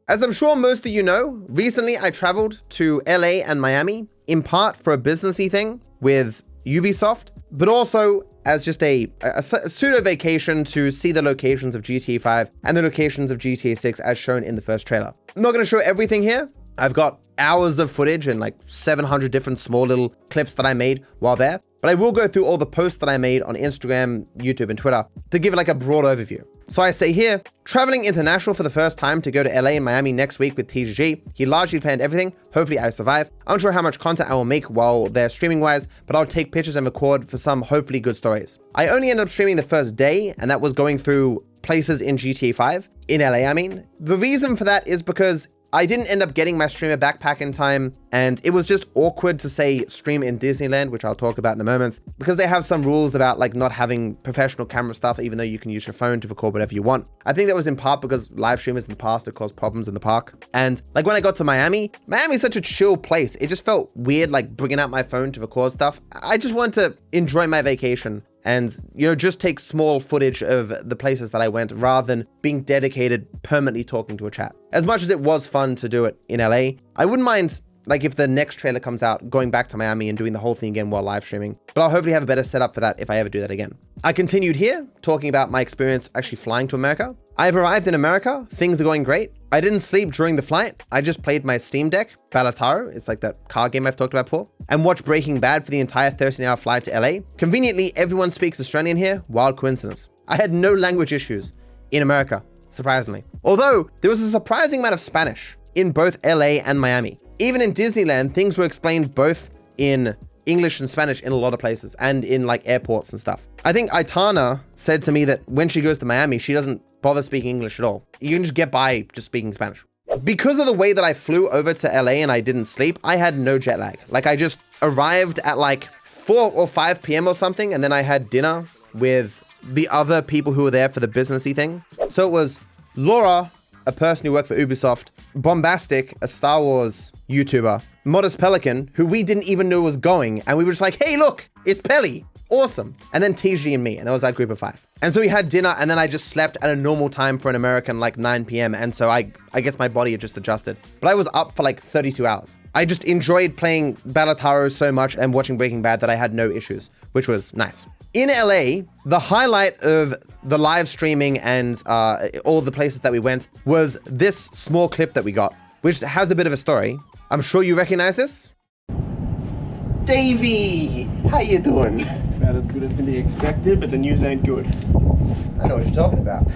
As I'm sure most of you know, recently I traveled to LA and Miami, in part for a businessy thing with Ubisoft, but also as just a pseudo vacation to see the locations of GTA 5 and the locations of GTA 6 as shown in the first trailer. I'm not going to show everything here. I've got hours of footage and like 700 different small little clips that I made while there, but I will go through all the posts that I made on Instagram, YouTube, and Twitter to give it like a broad overview. So I say here, traveling international for the first time to go to LA and Miami next week with TGG. He largely planned everything. Hopefully I survive. I'm unsure how much content I will make while they're streaming wise, but I'll take pictures and record for some hopefully good stories. I only ended up streaming the first day, and that was going through places in GTA 5, in LA I mean. The reason for that is because I didn't end up getting my streamer backpack in time, and it was just awkward to say stream in Disneyland, which I'll talk about in a moment, because they have some rules about like not having professional camera stuff, even though you can use your phone to record whatever you want. I think that was in part because live streamers in the past have caused problems in the park. And like when I got to Miami is such a chill place. It just felt weird like bringing out my phone to record stuff. I just wanted to enjoy my vacation and, you know, just take small footage of the places that I went rather than being dedicated permanently talking to a chat. As much as it was fun to do it in LA, I wouldn't mind like if the next trailer comes out, going back to Miami and doing the whole thing again while live streaming, but I'll hopefully have a better setup for that if I ever do that again. I continued here talking about my experience actually flying to America. I've arrived in America. Things are going great. I didn't sleep during the flight. I just played my Steam Deck, Balataro. It's like that card game I've talked about before, and watched Breaking Bad for the entire 13-hour flight to LA. Conveniently, everyone speaks Australian here. Wild coincidence. I had no language issues in America, surprisingly. Although there was a surprising amount of Spanish in both LA and Miami. Even in Disneyland, things were explained both in English and Spanish in a lot of places and in like airports and stuff. I think Aitana said to me that when she goes to Miami, she doesn't bother speaking English at all. You can just get by just speaking Spanish. Because of the way that I flew over to LA and I didn't sleep, I had no jet lag. Like I just arrived at like 4 or 5 p.m. or something, and then I had dinner with the other people who were there for the businessy thing. So it was Laura, a person who worked for Ubisoft, Bombastic, a Star Wars YouTuber, Modest Pelican, who we didn't even know was going, and we were just like, hey, look, it's Pelly. Awesome. And then TG and me, and that was our group of 5. And so we had dinner, and then I just slept at a normal time for an American, like 9 p.m. And so I guess my body had just adjusted. But I was up for like 32 hours. I just enjoyed playing Balataro so much and watching Breaking Bad that I had no issues, which was nice. In LA, the highlight of the live streaming and all the places that we went was this small clip that we got, which has a bit of a story. I'm sure you recognize this. Davey, how you doing? About as good as can be expected, but the news ain't good. I know what you're talking about.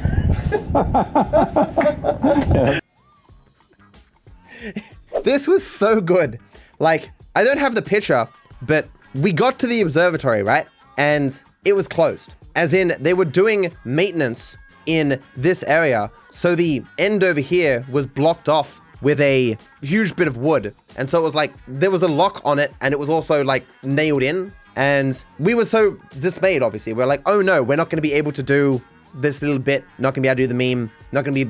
This was so good. Like, I don't have the picture, but we got to the observatory, right? And it was closed. As in, they were doing maintenance in this area. So the end over here was blocked off with a huge bit of wood. And so it was like, there was a lock on it, and it was also like nailed in. And we were so dismayed, obviously. We're like, oh no, we're not going to be able to do this little bit, not going to be able to do the meme, not going to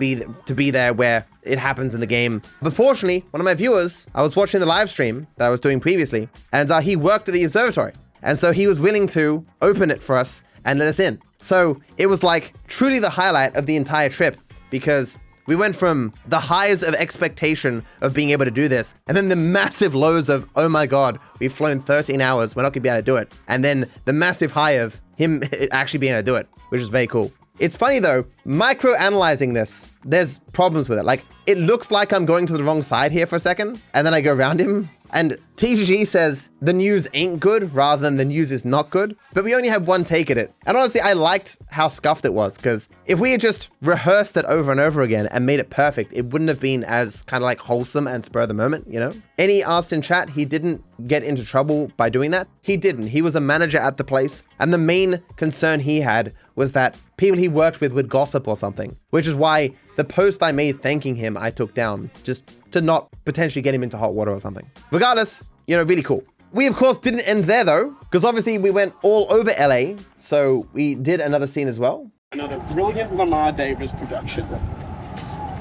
be there where it happens in the game. But fortunately, one of my viewers, I was watching the live stream that I was doing previously, and he worked at the observatory. And so he was willing to open it for us and let us in. So it was like truly the highlight of the entire trip, because we went from the highs of expectation of being able to do this, and then the massive lows of, oh my God, we've flown 13 hours, we're not gonna be able to do it. And then the massive high of him actually being able to do it, which is very cool. It's funny though, micro-analyzing this, there's problems with it. Like, it looks like I'm going to the wrong side here for a second, and then I go around him, and TGG says the news ain't good rather than the news is not good, but we only had one take at it. And honestly, I liked how scuffed it was, because if we had just rehearsed it over and over again and made it perfect, it wouldn't have been as kind of like wholesome and spur of the moment, you know? Any asked in chat, he didn't get into trouble by doing that. He didn't. He was a manager at the place, and the main concern he had was that people he worked with would gossip or something, which is why the post I made thanking him, I took down, just to not potentially get him into hot water or something. Regardless, you know, really cool. We, of course, didn't end there, though, because obviously we went all over LA, so we did another scene as well. Another brilliant Lamar Davis production.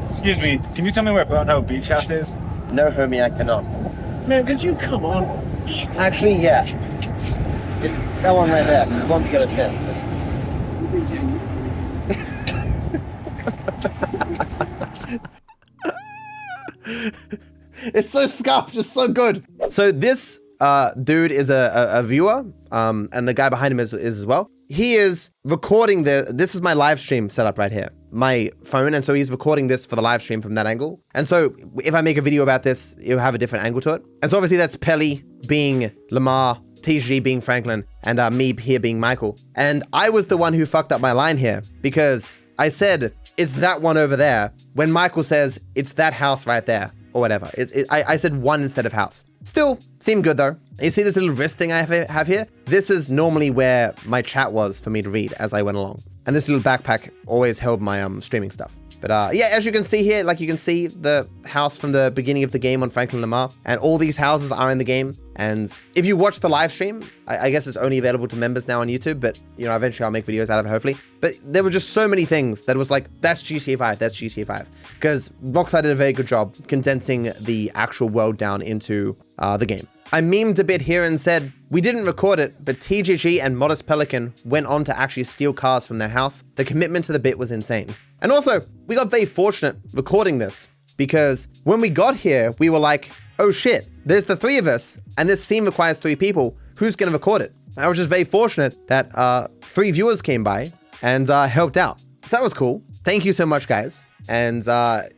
Excuse me, can you tell me where Bonehill Beach House is? No, homie, I cannot. Man, could you come on? Actually, yeah. It's that one right there. You won't get a chance. It's so scuffed, just so good. So this dude is a viewer, and the guy behind him is as well. He is recording this is my live stream setup right here, my phone. And so he's recording this for the live stream from that angle. And so if I make a video about this, it'll have a different angle to it. And so obviously that's Pelly being Lamar, TG being Franklin, and me here being Michael. And I was the one who fucked up my line here because I said, it's that one over there, when Michael says, it's that house right there, or whatever. I said one instead of house. Still seemed good though. You see this little wrist thing I have here? This is normally where my chat was for me to read as I went along. And this little backpack always held my streaming stuff. But yeah, as you can see here, like you can see the house from the beginning of the game on Franklin Lamar, and all these houses are in the game. And if you watch the live stream, I guess it's only available to members now on YouTube, but you know, eventually I'll make videos out of it, hopefully. But there were just so many things that was like, that's GTA 5, that's GTA 5. Because Rockstar did a very good job condensing the actual world down into the game. I memed a bit here and said, we didn't record it, but TGG and Modest Pelican went on to actually steal cars from their house. The commitment to the bit was insane. And also, we got very fortunate recording this because when we got here, we were like, oh shit, there's the three of us and this scene requires 3 people. Who's gonna record it? I was just very fortunate that 3 viewers came by and helped out. So that was cool. Thank you so much, guys. And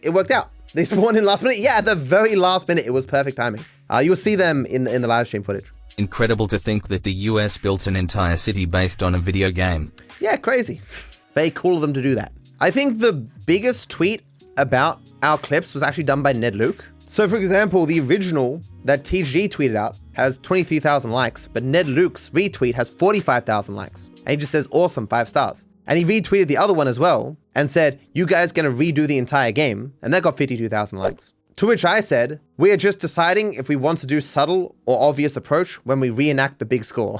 it worked out. They spawned in last minute. Yeah, at the very last minute, it was perfect timing. You'll see them in the live stream footage. Incredible to think that the US built an entire city based on a video game. Yeah, crazy. Very cool of them to do that. I think the biggest tweet about our clips was actually done by Ned Luke. So for example, the original that TG tweeted out has 23,000 likes, but Ned Luke's retweet has 45,000 likes. And he just says, awesome, 5 stars. And he retweeted the other one as well and said, you guys gonna redo the entire game? And that got 52,000 likes. To which I said, we are just deciding if we want to do subtle or obvious approach when we reenact the big score.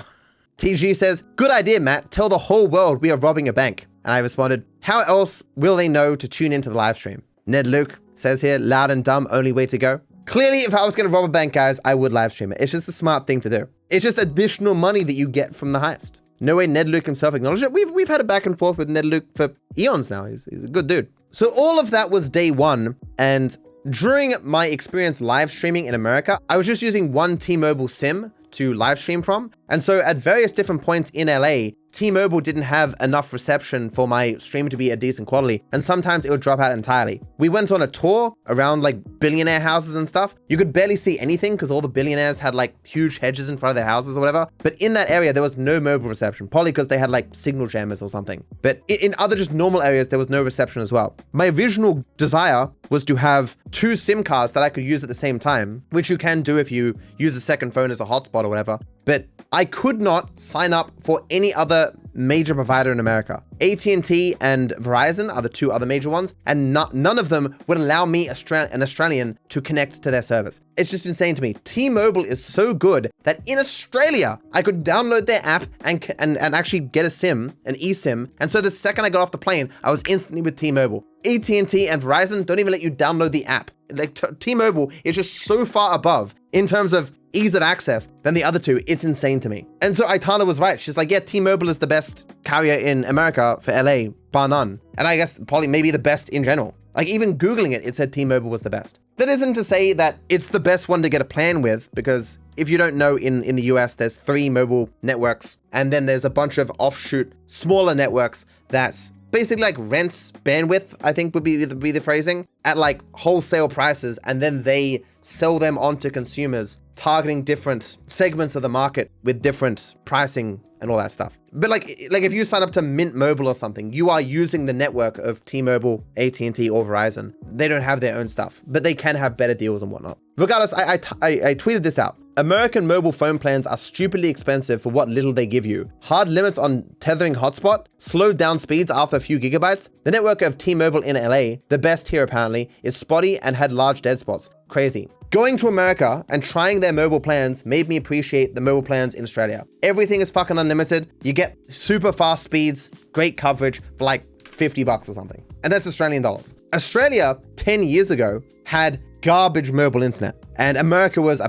TG says, good idea, Matt. Tell the whole world we are robbing a bank. And I responded, how else will they know to tune into the live stream? Ned Luke says here, loud and dumb, only way to go. Clearly, if I was going to rob a bank, guys, I would live stream it. It's just the smart thing to do. It's just additional money that you get from the heist. No way Ned Luke himself acknowledged it. We've had a back and forth with Ned Luke for eons now. He's a good dude. So all of that was day one. And during my experience live streaming in America, I was just using one T-Mobile SIM to live stream from. And so at various different points in LA, T-Mobile didn't have enough reception for my stream to be a decent quality. And sometimes it would drop out entirely. We went on a tour around like billionaire houses and stuff. You could barely see anything because all the billionaires had like huge hedges in front of their houses or whatever. But in that area, there was no mobile reception, probably because they had like signal jammers or something. But in other just normal areas, there was no reception as well. My original desire was to have 2 SIM cards that I could use at the same time, which you can do if you use a second phone as a hotspot or whatever. But I could not sign up for any other major provider in America. AT&T and Verizon are the 2 other major ones, and none of them would allow me, an Australian, to connect to their service. It's just insane to me. T-Mobile is so good that in Australia, I could download their app and actually get a SIM, an eSIM. And so the second I got off the plane, I was instantly with T-Mobile. AT&T and Verizon don't even let you download the app. Like T-Mobile is just so far above in terms of ease of access than the other 2. It's insane to me. And so Aitana was right. She's like, yeah, T-Mobile is the best carrier in America for LA, bar none. And I guess probably maybe the best in general. Like even Googling it, it said T-Mobile was the best. That isn't to say that it's the best one to get a plan with, because if you don't know, in the US, there's 3 mobile networks, and then there's a bunch of offshoot smaller networks that's basically like rents bandwidth, I think would be the phrasing, at like wholesale prices, and then they sell them onto consumers, targeting different segments of the market with different pricing and all that stuff. But like if you sign up to Mint Mobile or something, you are using the network of T-Mobile, AT&T, or Verizon. They don't have their own stuff, but they can have better deals and whatnot. Regardless, I tweeted this out. American mobile phone plans are stupidly expensive for what little they give you. Hard limits on tethering hotspot, slowed down speeds after a few gigabytes. The network of T-Mobile in LA, the best here apparently, is spotty and had large dead spots. Crazy. Going to America and trying their mobile plans made me appreciate the mobile plans in Australia. Everything is fucking unlimited. You get super fast speeds, great coverage for like $50 or something. And that's Australian dollars. Australia 10 years ago had garbage mobile internet. And America was,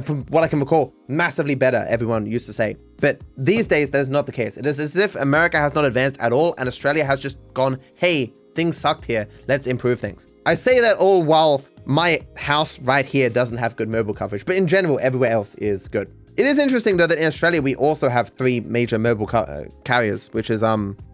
from what I can recall, massively better, everyone used to say. But these days, that is not the case. It is as if America has not advanced at all, and Australia has just gone, hey, things sucked here, let's improve things. I say that all while my house right here doesn't have good mobile coverage, but in general, everywhere else is good. It is interesting though that in Australia, we also have 3 major mobile carriers, which is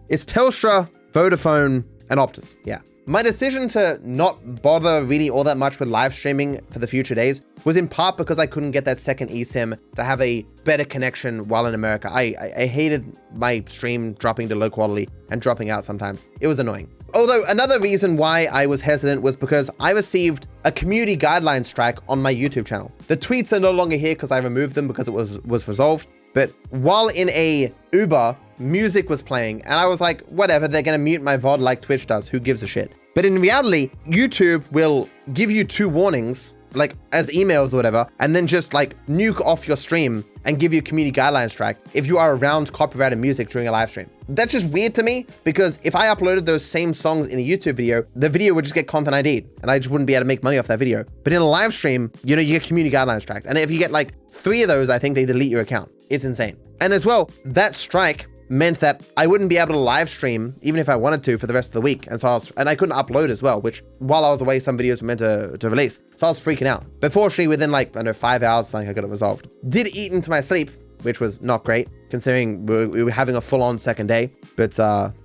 it's Telstra, Vodafone, and Optus. Yeah. My decision to not bother really all that much with live streaming for the future days was in part because I couldn't get that second eSIM to have a better connection while in America. I hated my stream dropping to low quality and dropping out sometimes. It was annoying. Although another reason why I was hesitant was because I received a community guideline strike on my YouTube channel. The tweets are no longer here because I removed them because it was resolved. But while in a Uber, music was playing and I was like, whatever, they're gonna mute my VOD like Twitch does, who gives a shit? But in reality, YouTube will give you 2 warnings, like as emails or whatever, and then just like nuke off your stream and give you a community guideline strike if you are around copyrighted music during a live stream. That's just weird to me because if I uploaded those same songs in a YouTube video, the video would just get content ID'd and I just wouldn't be able to make money off that video. But in a live stream, you know, you get community guideline strikes. And if you get like 3 of those, I think they delete your account. It's insane. And as well, that strike meant that I wouldn't be able to live stream even if I wanted to for the rest of the week. And so I couldn't upload as well, which while I was away, some videos were meant to release. So I was freaking out. But fortunately, within like, I don't know, 5 hours, something I got it resolved. Did eat into my sleep, which was not great considering we were having a full-on second day, but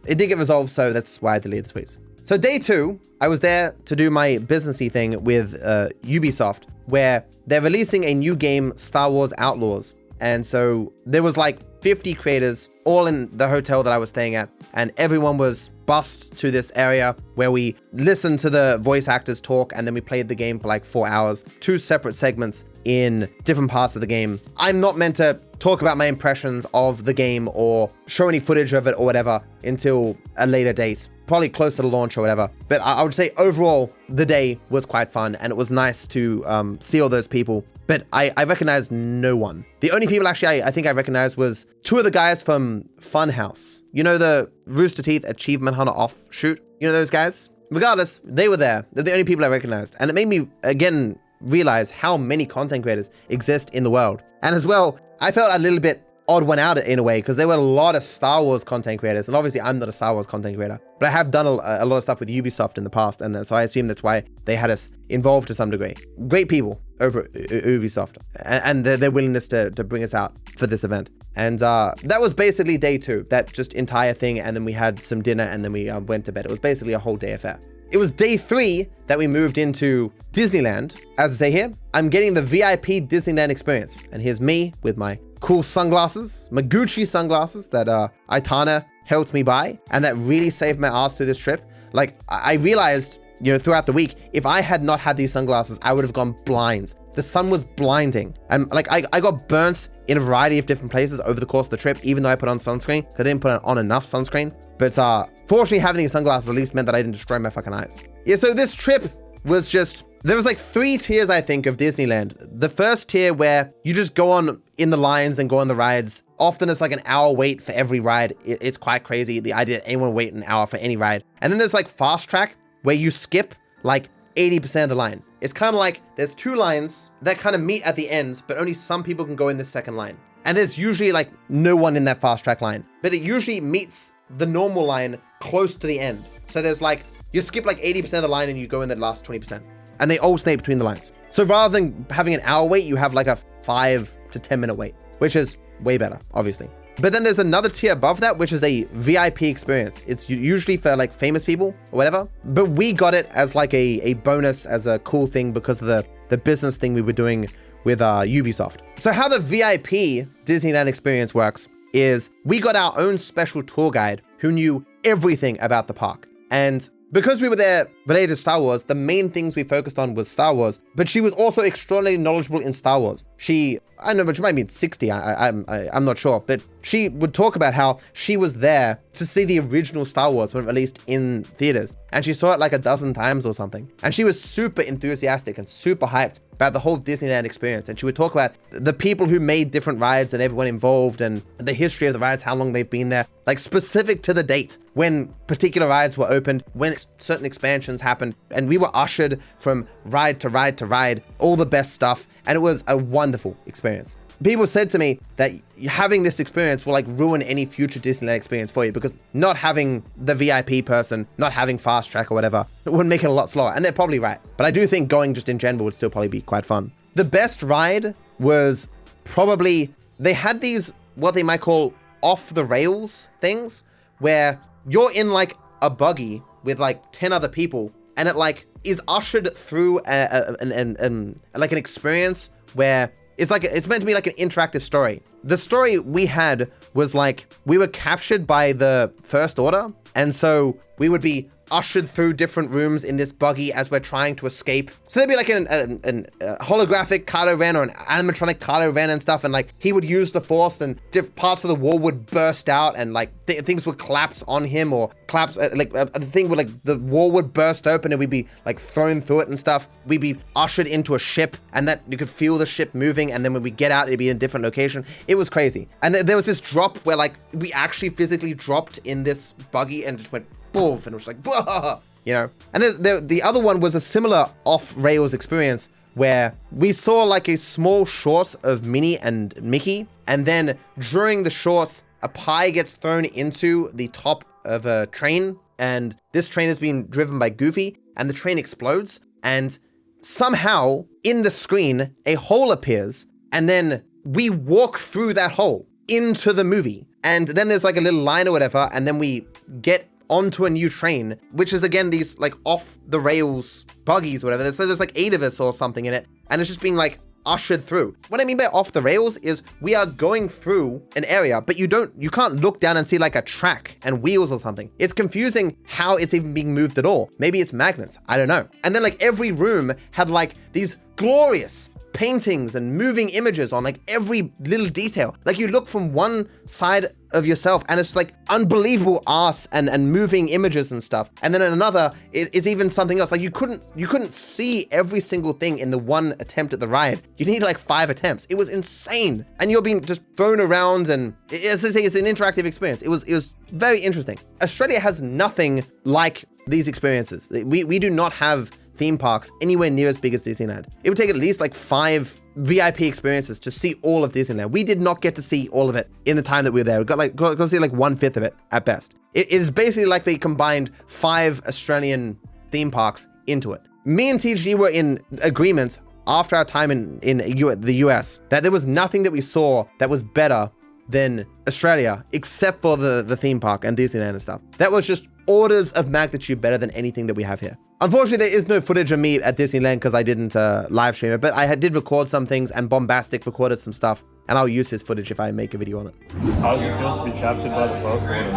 it did get resolved. So that's why I deleted the tweets. So day 2, I was there to do my businessy thing with Ubisoft, where they're releasing a new game, Star Wars Outlaws. And so there was like 50 creators all in the hotel that I was staying at, and everyone was bussed to this area where we listened to the voice actors talk, and then we played the game for like 4 hours, 2 separate segments in different parts of the game. I'm not meant to talk about my impressions of the game or show any footage of it or whatever until a later date, probably close to the launch or whatever. But I would say overall, the day was quite fun and it was nice to see all those people. But I recognized no one. The only people actually I think I recognized was 2 of the guys from Funhouse. You know, the Rooster Teeth Achievement Hunter offshoot? You know those guys? Regardless, they were there. They're the only people I recognized. And it made me, again, realize how many content creators exist in the world. And as well, I felt a little bit odd one out in a way because there were a lot of Star Wars content creators. And obviously, I'm not a Star Wars content creator, but I have done a lot of stuff with Ubisoft in the past. And so I assume that's why they had us involved to some degree. Great people over at Ubisoft and their willingness to bring us out for this event. And that was basically day 2, that just entire thing. And then we had some dinner and then we went to bed. It was basically a whole day affair. It was day 3 that we moved into Disneyland. As I say here, I'm getting the VIP Disneyland experience. And here's me with my cool sunglasses, my Gucci sunglasses that Aitana helped me buy. And that really saved my ass through this trip. Like I realized, you know, throughout the week, if I had not had these sunglasses, I would have gone blind. The sun was blinding. And like I got burnt in a variety of different places over the course of the trip, even though I put on sunscreen, because I didn't put on enough sunscreen. But fortunately, having these sunglasses at least meant that I didn't destroy my fucking eyes. Yeah, so this trip was just, there was like 3 tiers, I think, of Disneyland. The first tier where you just go on in the lines and go on the rides. Often it's like an hour wait for every ride. It's quite crazy, the idea that anyone wait an hour for any ride. And then there's like fast track where you skip like 80% of the line. It's kind of like there's 2 lines that kind of meet at the ends, but only some people can go in the second line. And there's usually like no one in that fast track line, but it usually meets the normal line close to the end. So there's like, you skip like 80% of the line and you go in the last 20%. And they alternate between the lines. So rather than having an hour wait, you have like a 5 to 10 minute wait, which is way better, obviously. But then there's another tier above that, which is a VIP experience. It's usually for like famous people or whatever, but we got it as like a bonus, as a cool thing because of the business thing we were doing with Ubisoft. So how the VIP Disneyland experience works is we got our own special tour guide who knew everything about the park. And because we were there related to Star Wars, the main things we focused on was Star Wars, but she was also extraordinarily knowledgeable in Star Wars. I don't know, but she might be 60, I'm not sure, but she would talk about how she was there to see the original Star Wars when it released in theaters. And she saw it like a dozen times or something. And she was super enthusiastic and super hyped about the whole Disneyland experience. And she would talk about the people who made different rides and everyone involved and the history of the rides, how long they've been there, like specific to the date when particular rides were opened, when certain expansions happened. And we were ushered from ride to ride to ride, all the best stuff. And it was a wonderful experience. people said to me that having this experience will like ruin any future Disneyland experience for you, because not having the VIP person, not having fast track or whatever, it would make it a lot slower. And they're probably right. But I do think going just in general would still probably be quite fun. The best ride was probably, they had these, what they might call off the rails things, where you're in like a buggy with like 10 other people, and it like is ushered through like an experience where it's meant to be like an interactive story. The story we had was like, we were captured by the First Order, and so we would be ushered through different rooms in this buggy as we're trying to escape. So there'd be like a holographic Kylo Ren or an animatronic Kylo Ren and stuff, and like he would use the Force and different parts of the wall would burst out, and like things would collapse on him, or collapse, the thing would like, the wall would burst open and we'd be like thrown through it and stuff. We'd be ushered into a ship, and that you could feel the ship moving, and then when we get out, it'd be in a different location. It was crazy. And there was this drop where like we actually physically dropped in this buggy and just went boof, and it was like, whoa, you know. And the other one was a similar off-rails experience where we saw like a small shorts of Minnie and Mickey, and then during the shorts, a pie gets thrown into the top of a train, and this train is being driven by Goofy, and the train explodes, and somehow in the screen, a hole appears, and then we walk through that hole into the movie. And then there's like a little line or whatever, and then we get onto a new train, which is again these like off the rails buggies or whatever. So there's like 8 of us or something in it, and it's just being like ushered through. What I mean by off the rails is we are going through an area, but you can't look down and see like a track and wheels or something. It's confusing how it's even being moved at all. Maybe it's magnets, I don't know. And then like every room had like these glorious paintings and moving images on like every little detail. Like you look from one side of yourself and it's like unbelievable art and moving images and stuff. And then in another, it's even something else. Like you couldn't see every single thing in the one attempt at the ride. You need like 5 attempts. It was insane. And you're being just thrown around, and it's an interactive experience. It was very interesting. Australia has nothing like these experiences. We do not have theme parks anywhere near as big as Disneyland. It would take at least like 5 VIP experiences to see all of Disneyland. We did not get to see all of it in the time that we were there. We got to see like 1/5 of it at best. It is basically like they combined 5 Australian theme parks into it. Me and TG were in agreement after our time in the US that there was nothing that we saw that was better than Australia, except for the theme park and Disneyland and stuff. That was just orders of magnitude better than anything that we have here. Unfortunately, there is no footage of me at Disneyland because I didn't live stream it, but I did record some things, and Bombastic recorded some stuff, and I'll use his footage if I make a video on it. How does it feel to be captured by the First Order?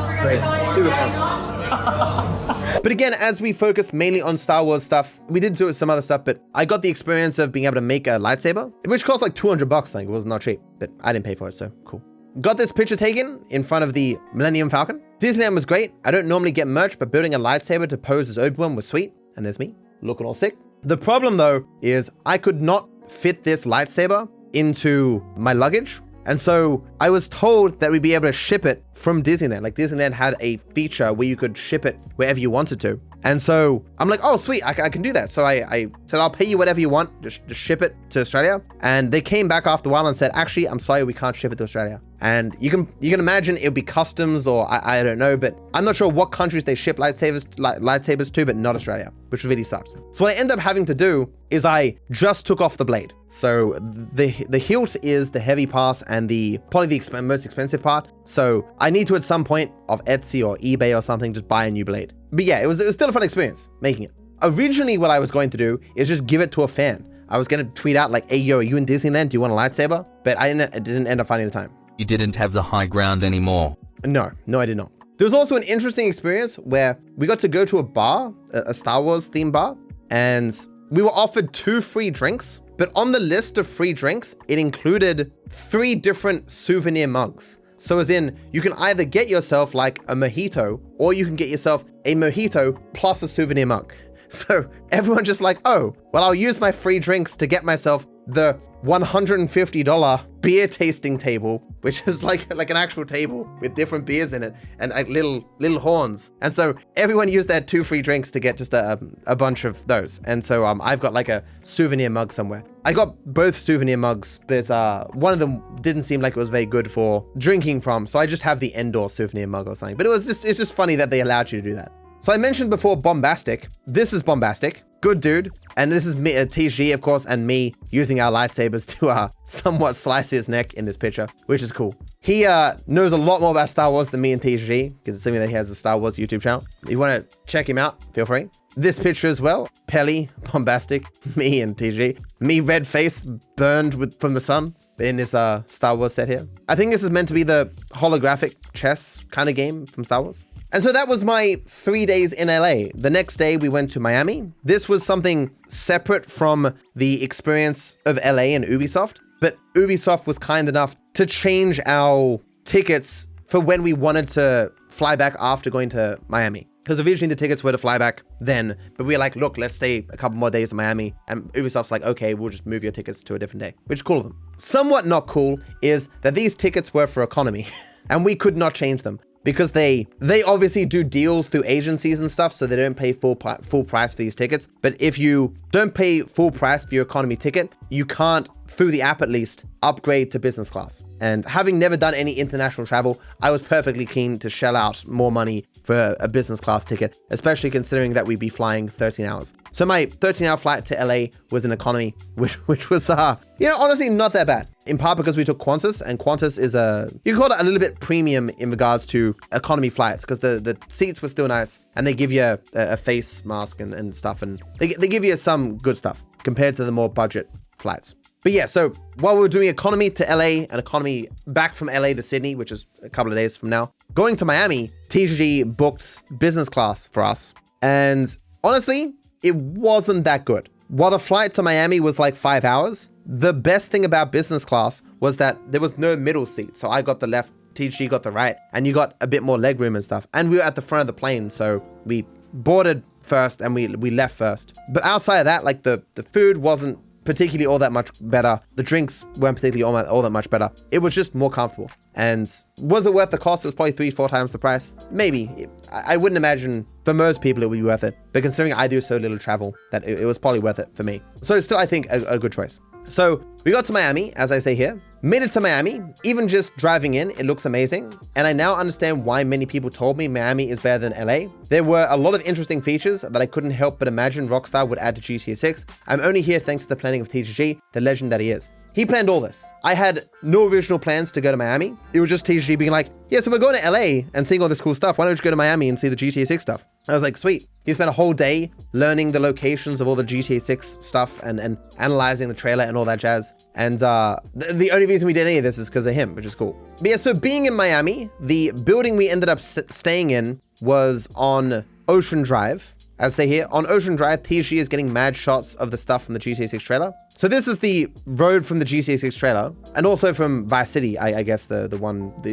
It's great. Super fun. But again, as we focus mainly on Star Wars stuff, we did do some other stuff, but I got the experience of being able to make a lightsaber, which cost like $200, like it was not cheap, but I didn't pay for it, so cool. Got this picture taken in front of the Millennium Falcon. Disneyland was great. I don't normally get merch, but building a lightsaber to pose as Obi-Wan was sweet. And there's me, looking all sick. The problem though, is I could not fit this lightsaber into my luggage. And so I was told that we'd be able to ship it from Disneyland. Like Disneyland had a feature where you could ship it wherever you wanted to. And so I'm like, oh, sweet, I can do that. So I said, I'll pay you whatever you want, just ship it to Australia. And they came back after a while and said, actually, I'm sorry, we can't ship it to Australia. And you can imagine it would be customs, or I don't know, but I'm not sure what countries they ship lightsabers to, but not Australia, which really sucks. So what I end up having to do is I just took off the blade. So the hilt is the heavy part and probably the most expensive part. So I need to at some point of Etsy or eBay or something just buy a new blade. But yeah, it was still a fun experience making it. Originally, what I was going to do is just give it to a fan. I was going to tweet out like, hey, yo, are you in Disneyland? Do you want a lightsaber? But I didn't end up finding the time. You didn't have the high ground anymore. No, I did not. There was also an interesting experience where we got to go to a bar, a Star Wars themed bar, and we were offered 2 free drinks. But on the list of free drinks, it included 3 different souvenir mugs. So as in, you can either get yourself like a mojito, or you can get yourself a mojito plus a souvenir mug. So everyone just like, oh, well, I'll use my free drinks to get myself the $150 beer tasting table, which is like an actual table with different beers in it and like little horns. And so everyone used their 2 free drinks to get just a bunch of those. And so I've got like a souvenir mug somewhere. I got both souvenir mugs, but one of them didn't seem like it was very good for drinking from. So I just have the Endor souvenir mug or something. But it's just funny that they allowed you to do that. So I mentioned before Bombastic. This is Bombastic. Good dude. And this is me, TG, of course, and me using our lightsabers to somewhat slice his neck in this picture, which is cool. He knows a lot more about Star Wars than me and TG, because it's something that he has a Star Wars YouTube channel. If you want to check him out, feel free. This picture as well, Pelly, Bombastic, me and TG. Me, red face, burned from the sun in this Star Wars set here. I think this is meant to be the holographic chess kind of game from Star Wars. And so that was my 3 days in LA. The next day we went to Miami. This was something separate from the experience of LA and Ubisoft, but Ubisoft was kind enough to change our tickets for when we wanted to fly back after going to Miami. Because originally the tickets were to fly back then, but we were like, look, let's stay a couple more days in Miami. And Ubisoft's like, okay, we'll just move your tickets to a different day, which is cool of them. Somewhat not cool is that these tickets were for economy and we could not change them. Because they obviously do deals through agencies and stuff, so they don't pay full price for these tickets. But if you don't pay full price for your economy ticket, you can't, through the app at least, upgrade to business class. And having never done any international travel, I was perfectly keen to shell out more money for a business class ticket, especially considering that we'd be flying 13 hours. So my 13-hour flight to LA was an economy, which was, honestly not that bad. In part because we took Qantas, and Qantas is you can call it a little bit premium in regards to economy flights, because the seats were still nice, and they give you a face mask and stuff, and they give you some good stuff compared to the more budget flights. But yeah, so while we were doing economy to LA and economy back from LA to Sydney, which is a couple of days from now, going to Miami, TGG booked business class for us. And honestly, it wasn't that good. While the flight to Miami was like 5 hours, the best thing about business class was that there was no middle seat. So I got the left, TG got the right, and you got a bit more leg room and stuff. And we were at the front of the plane, so we boarded first and we left first. But outside of that, like the food wasn't particularly all that much better. The drinks weren't particularly all that much better. It was just more comfortable. And was it worth the cost? It was probably 3-4 times the price. Maybe. I wouldn't imagine for most people it would be worth it. But considering I do so little travel, that it was probably worth it for me. So still, I think a good choice. So we got to Miami, as I say here, made it to Miami. Even just driving in, it looks amazing. And I now understand why many people told me Miami is better than LA. There were a lot of interesting features that I couldn't help but imagine Rockstar would add to GTA 6. I'm only here thanks to the planning of TGG, the legend that he is. He planned all this. I had no original plans to go to Miami. It was just TGG being like, yeah, so we're going to LA and seeing all this cool stuff. Why don't you go to Miami and see the GTA 6 stuff? I was like, sweet. He spent a whole day learning the locations of all the GTA 6 stuff and analyzing the trailer and all that jazz. And the only reason we did any of this is because of him, which is cool. But yeah, so being in Miami, the building we ended up staying in was on Ocean Drive. As I say here, on Ocean Drive, TG is getting mad shots of the stuff from the GTA 6 trailer. So this is the road from the GTA 6 trailer, and also from Vice City, I guess the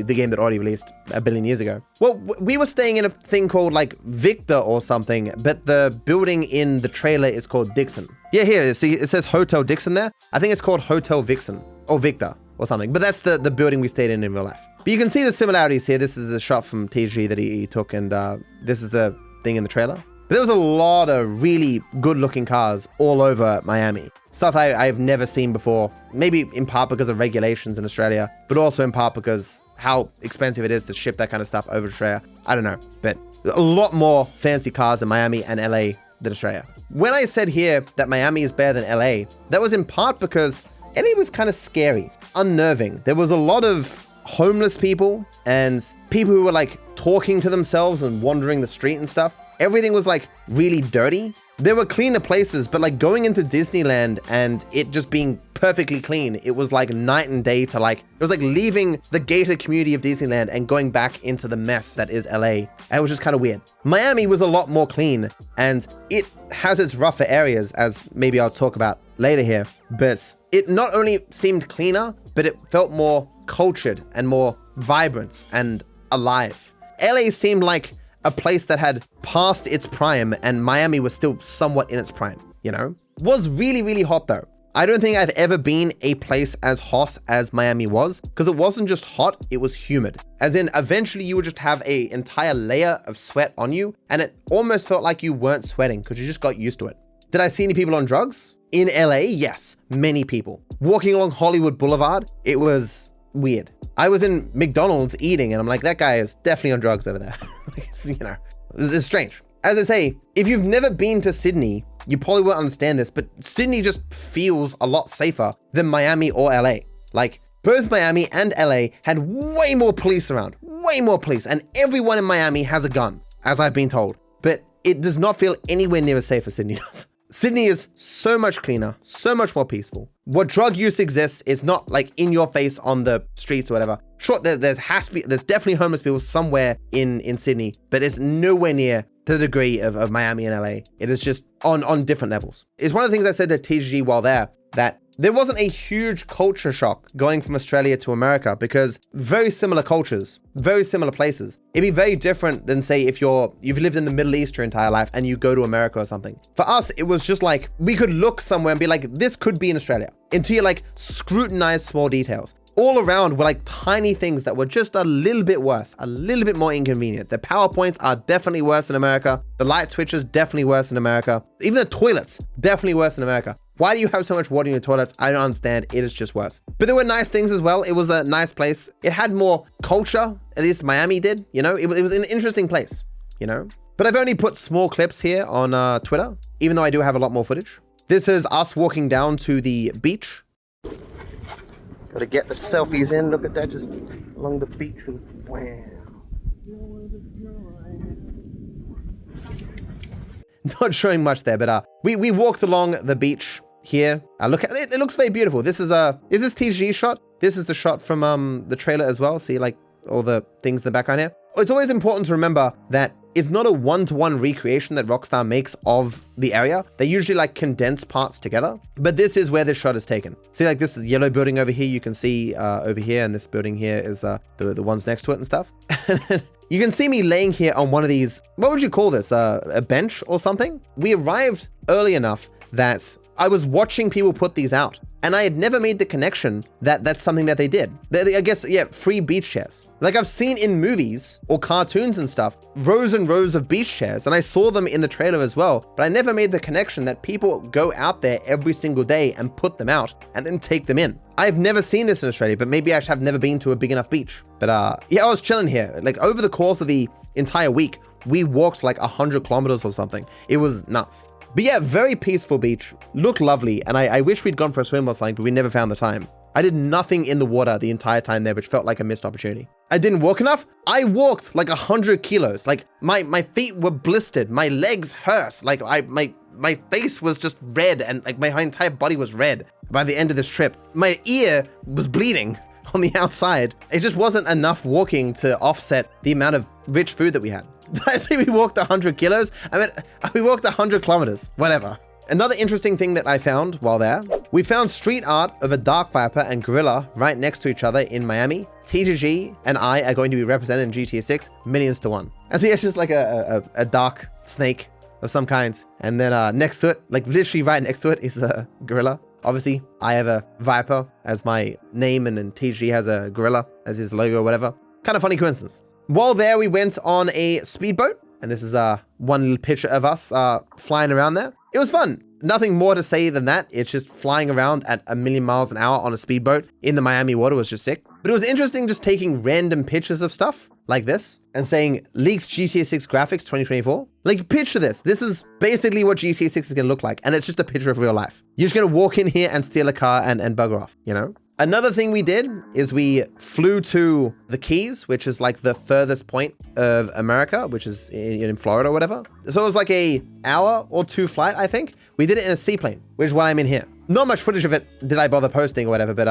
game that already released a billion years ago. Well, we were staying in a thing called like Victor or something, but the building in the trailer is called Dixon. Yeah, here, see, it says Hotel Dixon there. I think it's called Hotel Vixen or Victor or something, but that's the building we stayed in real life. But you can see the similarities here. This is a shot from TG that he took, and this is the thing in the trailer. But there was a lot of really good looking cars all over Miami. Stuff I've never seen before, maybe in part because of regulations in Australia, but also in part because how expensive it is to ship that kind of stuff over to Australia. I don't know, but a lot more fancy cars in Miami and LA than Australia. When I said here that Miami is better than LA, that was in part because LA was kind of scary, unnerving. There was a lot of homeless people and people who were like talking to themselves and wandering the street and stuff. Everything was like really dirty. There were cleaner places, but like going into Disneyland and it just being perfectly clean, it was like night and day to like, it was like leaving the gated community of Disneyland and going back into the mess that is LA. And it was just kind of weird. Miami was a lot more clean, and it has its rougher areas, as maybe I'll talk about later here, but it not only seemed cleaner, but it felt more cultured and more vibrant and alive. LA seemed like a place that had passed its prime, and Miami was still somewhat in its prime, you know? Was really, really hot though. I don't think I've ever been a place as hot as Miami was, because it wasn't just hot, it was humid. As in, eventually you would just have an entire layer of sweat on you, and it almost felt like you weren't sweating because you just got used to it. Did I see any people on drugs? In LA, yes, many people. Walking along Hollywood Boulevard, it was weird. I was in McDonald's eating, and I'm like, that guy is definitely on drugs over there. You know, it's strange. As I say, if you've never been to Sydney, you probably won't understand this, but Sydney just feels a lot safer than Miami or LA. Like, both Miami and LA had way more police around, way more police, and everyone in Miami has a gun, as I've been told. But it does not feel anywhere near as safe as Sydney does. Sydney is so much cleaner, so much more peaceful. What drug use exists is not like in your face on the streets or whatever. Sure, there's definitely homeless people somewhere in Sydney, but it's nowhere near to the degree of Miami and LA. It is just on different levels. It's one of the things I said to TGG while there, that there wasn't a huge culture shock going from Australia to America, because very similar cultures, very similar places. It'd be very different than, say, if you've lived in the Middle East your entire life and you go to America or something. For us, it was just like, we could look somewhere and be like, this could be in Australia, until you like scrutinize small details. All around were like tiny things that were just a little bit worse, a little bit more inconvenient. The PowerPoints are definitely worse in America. The light switches definitely worse in America. Even the toilets, definitely worse in America. Why do you have so much water in your toilets? I don't understand. It is just worse. But there were nice things as well. It was a nice place. It had more culture, at least Miami did, you know? It was an interesting place, you know? But I've only put small clips here on Twitter, even though I do have a lot more footage. This is us walking down to the beach. Gotta get the selfies in. Look at that, just along the beach. Wow. Not showing much there, but we walked along the beach here. Look at it. It looks very beautiful. This is this TG shot? This is the shot from the trailer as well. See, like all the things in the background here. It's always important to remember that it's not a one-to-one recreation that Rockstar makes of the area. They usually like condense parts together, but this is where this shot is taken. See, like this yellow building over here, you can see over here, and this building here is the ones next to it and stuff. You can see me laying here on one of these, what would you call this? A bench or something? We arrived early enough that I was watching people put these out, and I had never made the connection that that's something that they did. I guess, yeah, free beach chairs. Like I've seen in movies or cartoons and stuff, rows and rows of beach chairs, and I saw them in the trailer as well, but I never made the connection that people go out there every single day and put them out and then take them in. I've never seen this in Australia, but maybe I have never been to a big enough beach. But yeah, I was chilling here. Like over the course of the entire week, we walked like 100 kilometers or something. It was nuts. But yeah, very peaceful beach, looked lovely, and I wish we'd gone for a swim or something, but we never found the time. I did nothing in the water the entire time there, which felt like a missed opportunity. I didn't walk enough. I walked like 100 kilos. Like my feet were blistered, my legs hurt, like my face was just red, and like my entire body was red by the end of this trip. My ear was bleeding on the outside. It just wasn't enough walking to offset the amount of rich food that we had. I say we walked 100 kilos. I mean, we walked 100 kilometers, whatever. Another interesting thing that I found while there, we found street art of a Dark Viper and Gorilla right next to each other in Miami. TGG and I are going to be represented in GTA 6 millions to one. And so yeah, it's just like a dark snake of some kinds. And then next to it, like literally right next to it is a gorilla. Obviously, I have a Viper as my name, and then TGG has a gorilla as his logo or whatever. Kind of funny coincidence. While there, we went on a speedboat, and this is one little picture of us flying around there. It was fun. Nothing more to say than that. It's just flying around at 1,000,000 miles an hour on a speedboat in the Miami water was just sick. But it was interesting just taking random pictures of stuff like this and saying leaked GTA 6 graphics 2024. Like picture this. This is basically what GTA 6 is going to look like. And it's just a picture of real life. You're just going to walk in here and steal a car and bugger off, you know? Another thing we did is we flew to the Keys, which is like the furthest point of America, which is in Florida or whatever. So it was like an hour or two flight, I think. We did it in a seaplane, which is what I'm in here. Not much footage of it did I bother posting or whatever, but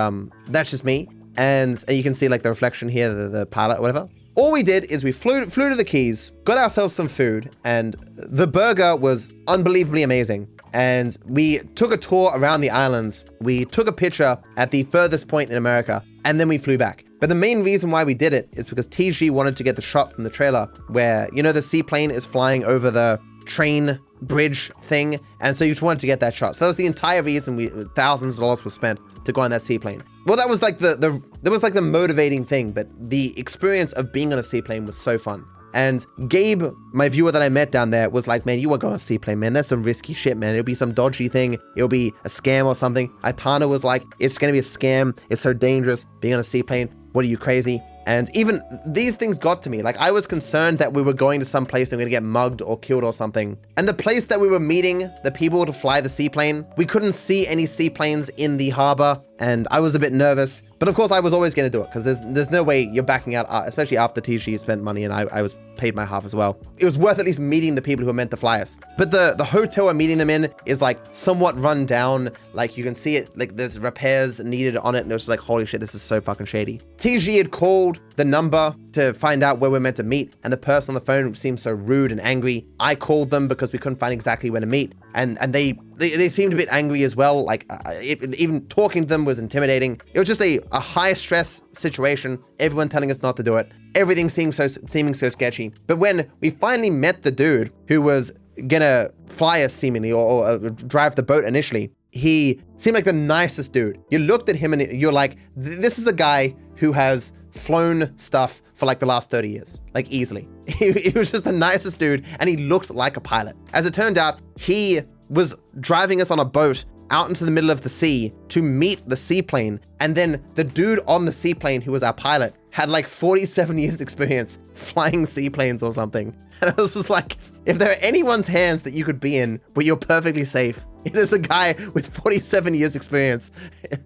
that's just me. And you can see like the reflection here, the pilot or whatever. All we did is we flew to the Keys, got ourselves some food, and the burger was unbelievably amazing. And we took a tour around the islands. We took a picture at the furthest point in America, and then we flew back. But the main reason why we did it is because TG wanted to get the shot from the trailer where, you know, the seaplane is flying over the train bridge thing. And so you just wanted to get that shot. So that was the entire reason thousands of dollars were spent to go on that seaplane. Well, that was like the motivating thing, but the experience of being on a seaplane was so fun. And Gabe, my viewer that I met down there, was like, man, you won't go on a seaplane, man. That's some risky shit, man. It'll be some dodgy thing. It'll be a scam or something. Aitana was like, it's going to be a scam. It's so dangerous being on a seaplane. What are you, crazy? And even these things got to me. Like, I was concerned that we were going to some place and we're gonna get mugged or killed or something. And the place that we were meeting, the people to fly the seaplane, we couldn't see any seaplanes in the harbor, and I was a bit nervous. But of course, I was always gonna do it, because there's no way you're backing out, especially after TG spent money and I was paid my half as well. It was worth at least meeting the people who were meant to fly us. But the hotel we're meeting them in is like somewhat run down. Like, you can see it, like there's repairs needed on it, and it was just like, holy shit, this is so fucking shady. TG had called the number to find out where we're meant to meet, and the person on the phone seemed so rude and angry. I called them because we couldn't find exactly where to meet, and they seemed a bit angry as well. Like, even talking to them was intimidating. It was just a high stress situation, everyone telling us not to do it. Everything seeming so sketchy. But when we finally met the dude who was gonna fly us seemingly, or drive the boat initially, he seemed like the nicest dude. You looked at him and you're like, this is a guy who has flown stuff for like the last 30 years, like easily. He was just the nicest dude, and he looks like a pilot. As it turned out, he was driving us on a boat out into the middle of the sea to meet the seaplane. And then the dude on the seaplane, who was our pilot, had like 47 years experience flying seaplanes or something. And I was just like, if there are anyone's hands that you could be in where you're perfectly safe, it is a guy with 47 years experience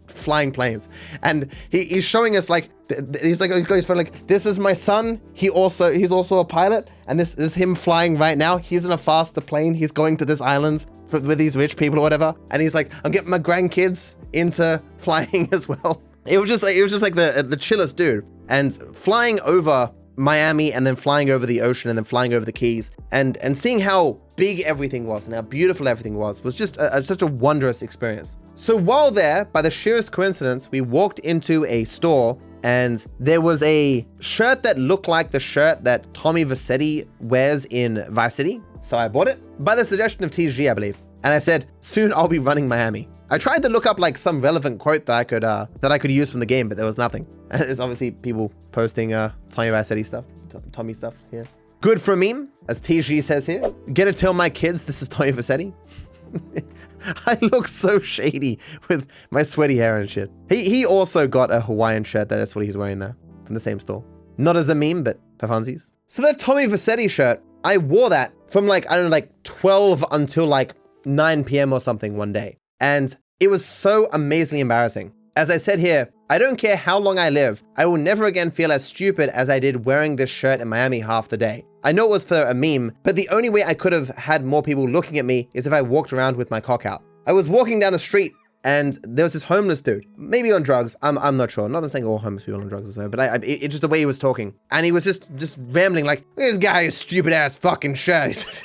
flying planes. And he's showing us like, he's like, this is my son. He's also a pilot. And this is him flying right now. He's in a faster plane. He's going to this island with these rich people or whatever. And he's like, I'm getting my grandkids into flying as well. It was just like the chillest dude. And flying over Miami, and then flying over the ocean, and then flying over the Keys, and seeing how big everything was and how beautiful everything was just such a wondrous experience. So while there, by the sheerest coincidence, we walked into a store, and there was a shirt that looked like the shirt that Tommy Vercetti wears in Vice City. So I bought it by the suggestion of TG, I believe. And I said, soon I'll be running Miami. I tried to look up like some relevant quote that I could use from the game, but there was nothing. There's obviously people posting Tommy Vercetti stuff, Tommy stuff here. Good for a meme, as TG says here. Gonna tell my kids this is Tommy Vercetti. I look so shady with my sweaty hair and shit. He also got a Hawaiian shirt. That's what he's wearing there from the same store. Not as a meme, but for funsies. So that Tommy Vercetti shirt, I wore that from like, I don't know, like 12 until like 9 p.m. or something one day. And it was so amazingly embarrassing. As I said here, I don't care how long I live, I will never again feel as stupid as I did wearing this shirt in Miami half the day. I know it was for a meme, but the only way I could have had more people looking at me is if I walked around with my cock out. I was walking down the street, and there was this homeless dude, maybe on drugs, I'm not sure. Not that I'm saying all homeless people on drugs or so, but it's just the way he was talking. And he was just rambling like, this guy's stupid ass fucking shirt.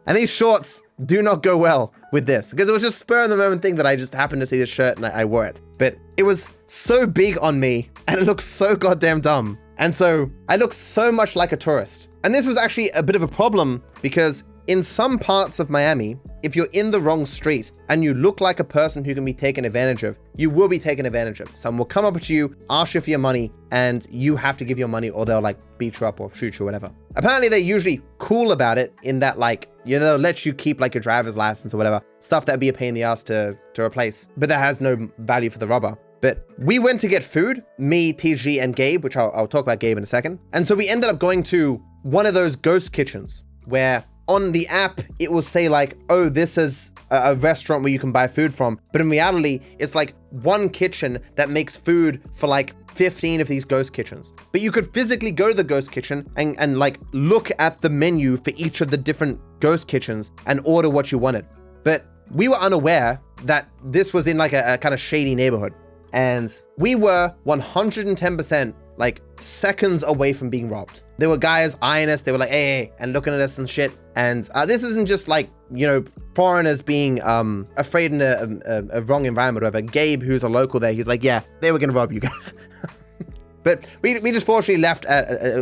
And these shorts do not go well with this, because it was just spur of the moment thing that I just happened to see this shirt and I wore it. But it was so big on me, and it looked so goddamn dumb. And so I looked so much like a tourist. And this was actually a bit of a problem, because in some parts of Miami, if you're in the wrong street and you look like a person who can be taken advantage of, you will be taken advantage of. Someone will come up to you, ask you for your money, and you have to give your money, or they'll like beat you up or shoot you or whatever. Apparently they're usually cool about it, in that like, you know, they'll let you keep like your driver's license or whatever, stuff that'd be a pain in the ass to replace, but that has no value for the robber. But we went to get food, me, TG, and Gabe, which I'll talk about Gabe in a second. And so we ended up going to one of those ghost kitchens where on the app, it will say like, oh, this is a restaurant where you can buy food from. But in reality, it's like one kitchen that makes food for like 15 of these ghost kitchens. But you could physically go to the ghost kitchen and like look at the menu for each of the different ghost kitchens and order what you wanted. But we were unaware that this was in like a kind of shady neighborhood. And we were 110% like seconds away from being robbed. There were guys eyeing us. They were like, hey, and looking at us and shit. And this isn't just like, you know, foreigners being afraid in a wrong environment or whatever. Gabe, who's a local there, he's like, yeah, they were going to rob you guys. But we just fortunately left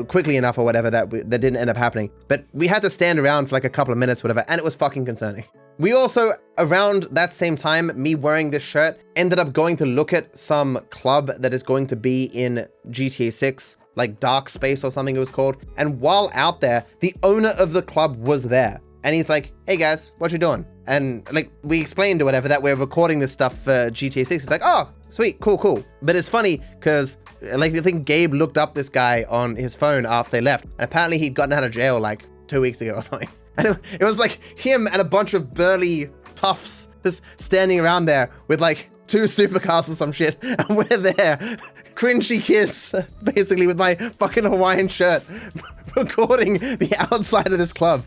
quickly enough or whatever that didn't end up happening. But we had to stand around for like a couple of minutes, whatever, and it was fucking concerning. We also, around that same time, me wearing this shirt, ended up going to look at some club that is going to be in GTA 6, like Dark Space or something it was called. And while out there, the owner of the club was there. And he's like, hey guys, what you doing? And like, we explained or whatever that we're recording this stuff for GTA 6. It's like, oh, sweet, cool. But it's funny because like I think Gabe looked up this guy on his phone after they left. And apparently he'd gotten out of jail like 2 weeks ago or something. And it was like him and a bunch of burly toughs just standing around there with like 2 supercars or some shit. And we're there, cringy kiss, basically with my fucking Hawaiian shirt, recording the outside of this club.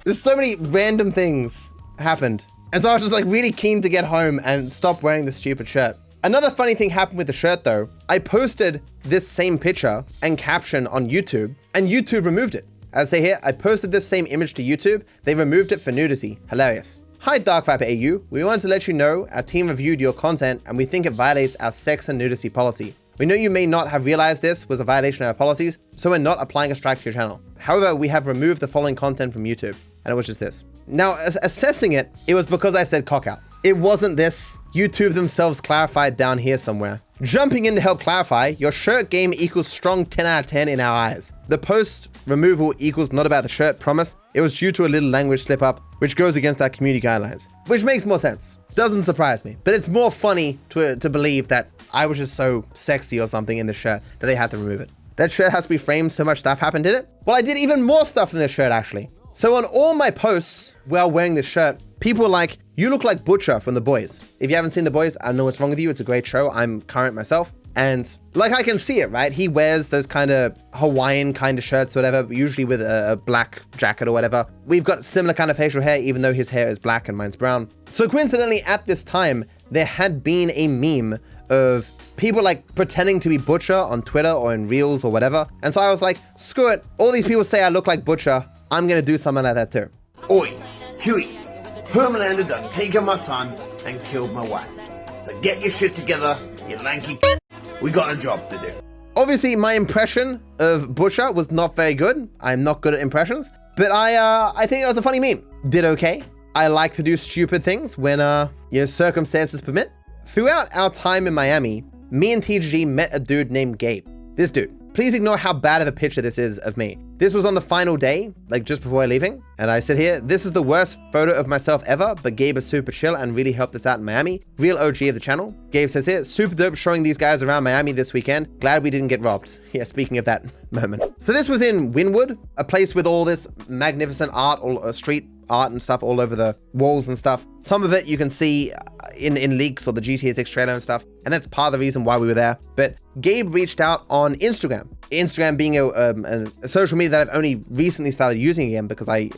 There's so many random things happened. And so I was just like really keen to get home and stop wearing this stupid shirt. Another funny thing happened with the shirt though. I posted this same picture and caption on YouTube and YouTube removed it. As I say here, I posted this same image to YouTube. They removed it for nudity. Hilarious. Hi DarkViperAU. We wanted to let you know our team reviewed your content and we think it violates our sex and nudity policy. We know you may not have realized this was a violation of our policies, so we're not applying a strike to your channel. However, we have removed the following content from YouTube, and it was just this. Now, assessing it, it was because I said cock out. It wasn't this. YouTube themselves clarified down here somewhere. Jumping in to help clarify, your shirt game equals strong 10 out of 10 in our eyes. The post removal equals not about the shirt, promise. It was due to a little language slip up, which goes against our community guidelines. Which makes more sense. Doesn't surprise me. But it's more funny to believe that I was just so sexy or something in the shirt that they had to remove it. That shirt has to be framed, so much stuff happened in it. Well, I did even more stuff in this shirt actually. So on all my posts while wearing this shirt, people were like, you look like Butcher from The Boys. If you haven't seen The Boys, I don't know what's wrong with you. It's a great show. I'm current myself. And like I can see it, right? He wears those kind of Hawaiian kind of shirts, whatever, usually with a black jacket or whatever. We've got similar kind of facial hair, even though his hair is black and mine's brown. So coincidentally, at this time, there had been a meme of people like pretending to be Butcher on Twitter or in Reels or whatever. And so I was like, screw it. All these people say I look like Butcher. I'm going to do something like that too. Oi, Huey, Homelander done taken my son and killed my wife. So get your shit together, you lanky. We got a job to do. Obviously, my impression of Butcher was not very good. I'm not good at impressions, but I think it was a funny meme. Did okay. I like to do stupid things when circumstances permit. Throughout our time in Miami, me and TGG met a dude named Gabe. This dude. Please ignore how bad of a picture this is of me. This was on the final day, like just before leaving. And I said here, this is the worst photo of myself ever, but Gabe is super chill and really helped us out in Miami. Real OG of the channel. Gabe says here, super dope showing these guys around Miami this weekend. Glad we didn't get robbed. Yeah, speaking of that moment. So this was in Wynwood, a place with all this magnificent art, all street art and stuff all over the walls and stuff. Some of it you can see in leaks or the GTA 6 trailer and stuff. And that's part of the reason why we were there. But Gabe reached out on Instagram. Instagram being a social media that I've only recently started using again because I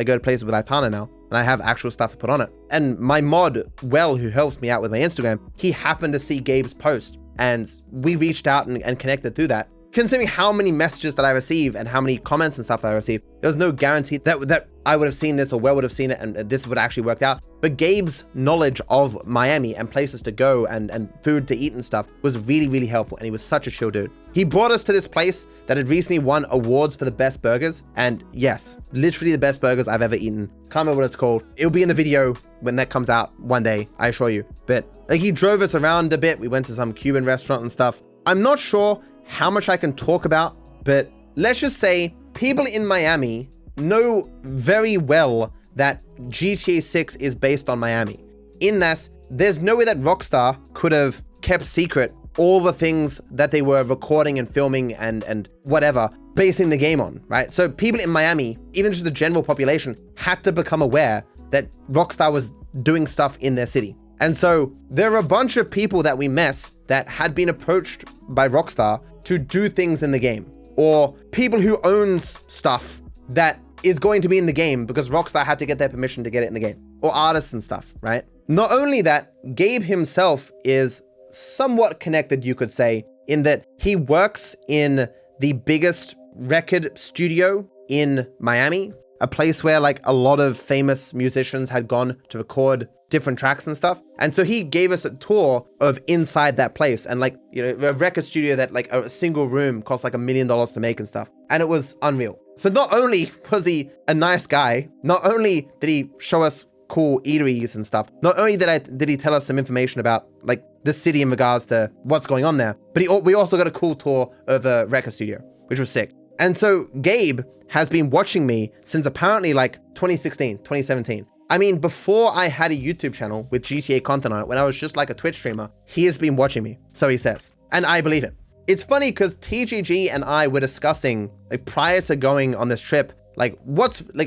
go to places with Itana now and I have actual stuff to put on it. And my mod, Well, who helps me out with my Instagram, he happened to see Gabe's post and we reached out and connected through that. Considering how many messages that I receive and how many comments and stuff that I receive, there was no guarantee that I would have seen this or Well would have seen it and this would actually work out. But Gabe's knowledge of Miami and places to go and food to eat and stuff was really, really helpful. And he was such a chill dude. He brought us to this place that had recently won awards for the best burgers. And yes, literally the best burgers I've ever eaten. Can't remember what it's called. It'll be in the video when that comes out one day, I assure you. But like he drove us around a bit. We went to some Cuban restaurant and stuff. I'm not sure how much I can talk about, but let's just say people in Miami know very well that GTA 6 is based on Miami. In that, there's no way that Rockstar could have kept secret all the things that they were recording and filming and whatever, basing the game on, right? So people in Miami, even just the general population, had to become aware that Rockstar was doing stuff in their city. And so there are a bunch of people that we met that had been approached by Rockstar to do things in the game, or people who owns stuff that is going to be in the game because Rockstar had to get their permission to get it in the game, or artists and stuff, right? Not only that, Gabe himself is somewhat connected, you could say, in that he works in the biggest record studio in Miami. a place where like a lot of famous musicians had gone to record different tracks and stuff. And so he gave us a tour of inside that place, and like, you know, a record studio that like a single room cost like $1 million to make and stuff. And it was unreal. So not only was he a nice guy, not only did he show us cool eateries and stuff, not only did he tell us some information about like the city in regards to what's going on there, but we also got a cool tour of a record studio, which was sick. And so Gabe has been watching me since apparently like 2016, 2017. I mean, before I had a YouTube channel with GTA content on it, when I was just like a Twitch streamer, he has been watching me, so he says. And I believe it. It's funny because TGG and I were discussing, like prior to going on this trip, like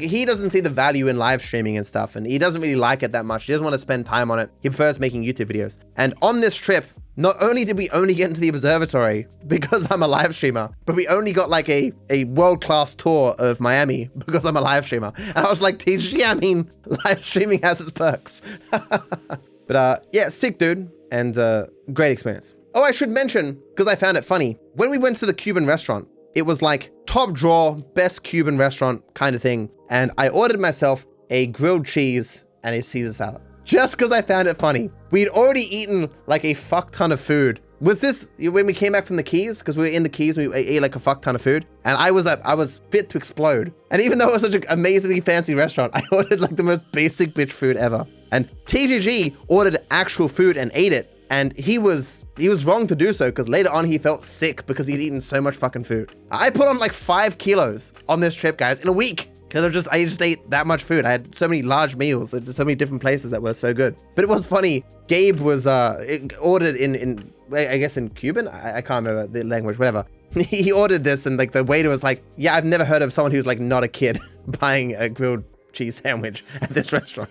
he doesn't see the value in live streaming and stuff, and he doesn't really like it that much. He doesn't want to spend time on it. He prefers making YouTube videos. And on this trip, not only did we only get into the observatory because I'm a live streamer, but we only got like a world-class tour of Miami because I'm a live streamer. And I was like, TG, I mean, live streaming has its perks. But yeah, sick dude, and great experience. Oh, I should mention, because I found it funny, when we went to the Cuban restaurant, it was like top drawer, best Cuban restaurant kind of thing. And I ordered myself a grilled cheese and a Caesar salad. Just because I found it funny. We'd already eaten like a fuck ton of food. Was this when we came back from the Keys? Because we were in the Keys, we ate like a fuck ton of food. And I was fit to explode. And even though it was such an amazingly fancy restaurant, I ordered like the most basic bitch food ever. And TGG ordered actual food and ate it. And he was wrong to do so, because later on he felt sick because he'd eaten so much fucking food. I put on like 5 kilos on this trip, guys, in a week. Because I just ate that much food. I had so many large meals at so many different places that were so good. But it was funny. Gabe was ordered in I guess in Cuban? I can't remember the language, whatever. He ordered this, and like the waiter was like, yeah, I've never heard of someone who's like not a kid buying a grilled cheese sandwich at this restaurant.